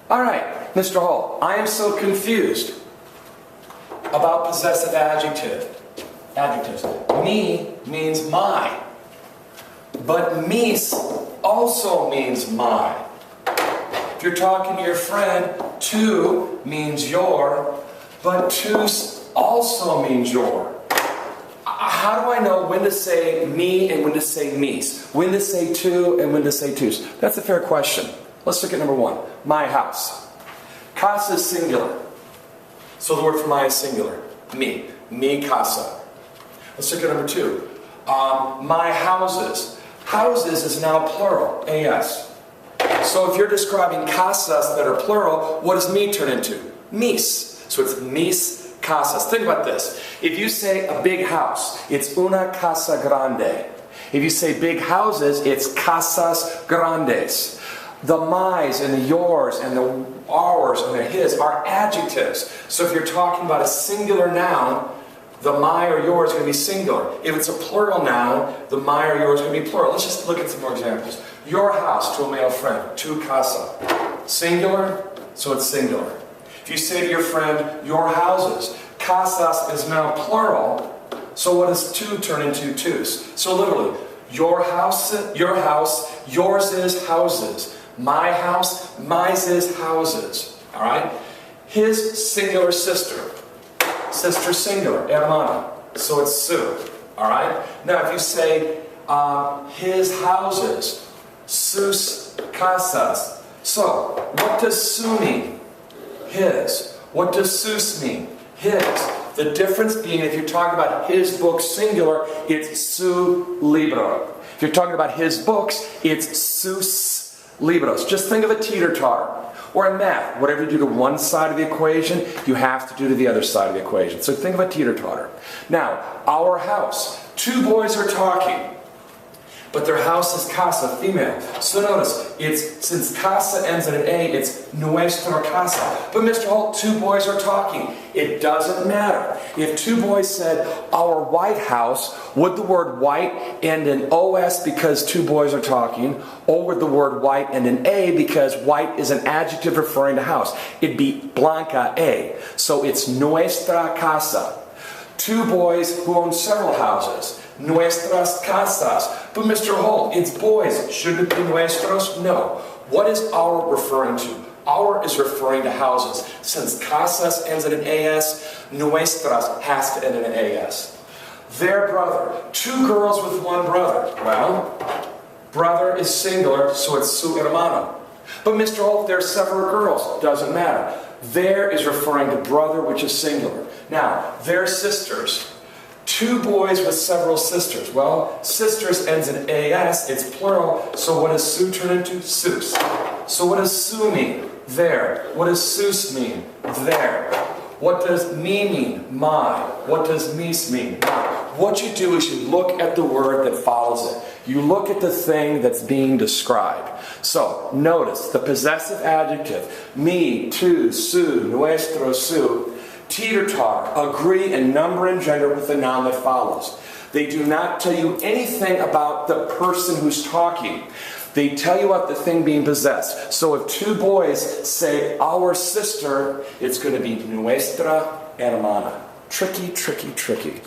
All right, Mr. Hall, I am so confused about possessive adjectives. Me means my, but mis also means my. If you're talking to your friend, tu means your, but tus also means your. How do I know when to say me and when to say mis? When to say tu and when to say tus? That's a fair question. Let's look at number one. My house. Casa is singular. So the word for my is singular. Me. Mi casa. Let's look at number two. My houses. Houses is now plural. AS. So if you're describing casas that are plural, what does me turn into? Mis. So it's mis casas. Think about this. If you say a big house, it's una casa grande. If you say big houses, it's casas grandes. The my's and the yours and the ours and the his are adjectives. So if you're talking about a singular noun, the my or yours is going to be singular. If it's a plural noun, the my or yours is going to be plural. Let's just look at some more examples. Your house to a male friend, tu casa. Singular, so it's singular. If you say to your friend, your houses, casas is now plural, so what does tu turn into tus? So literally, your house, yours is houses. My house, mine's is houses. All right? His singular sister. Sister singular, hermano. So it's su. All right? Now if you say his houses, sus casas. So what does su mean? His. What does sus mean? His. The difference being, if you're talking about his book singular, it's su libro. If you're talking about his books, it's sus libros. Just think of a teeter-totter. Or in math, whatever you do to one side of the equation, you have to do to the other side of the equation. So think of a teeter-totter. Now, our house. Two boys are talking, but their house is casa, female. So notice, since casa ends in an A, it's nuestra casa. But Mr. Holt, two boys are talking. It doesn't matter. If two boys said, our White House, would the word white end in OS because two boys are talking, or would the word white end in A because white is an adjective referring to house? It'd be blanca A. So it's nuestra casa. Two boys who own several houses. Nuestras casas. But Mr. Holt, it's boys. Shouldn't it be nuestros? No. What is our referring to? Our is referring to houses. Since casas ends in an AS, nuestras has to end in an AS. Their brother. Two girls with one brother. Well, brother is singular, so it's su hermano. But Mr. Holt, there are several girls. Doesn't matter. Their is referring to brother, which is singular. Now, their sisters. Two boys with several sisters. Well, sisters ends in AS, it's plural, so what does su turn into? Sus. So what does su mean? There. What does sus mean? There. What does me mean? My. What does mis mean? My. What you do is you look at the word that follows it. You look at the thing that's being described. So, notice the possessive adjective, me, tu, su, nuestro, su, teeter-totter, agree in number and gender with the noun that follows. They do not tell you anything about the person who's talking. They tell you about the thing being possessed. So if two boys say, our sister, it's going to be nuestra hermana. Tricky, tricky, tricky.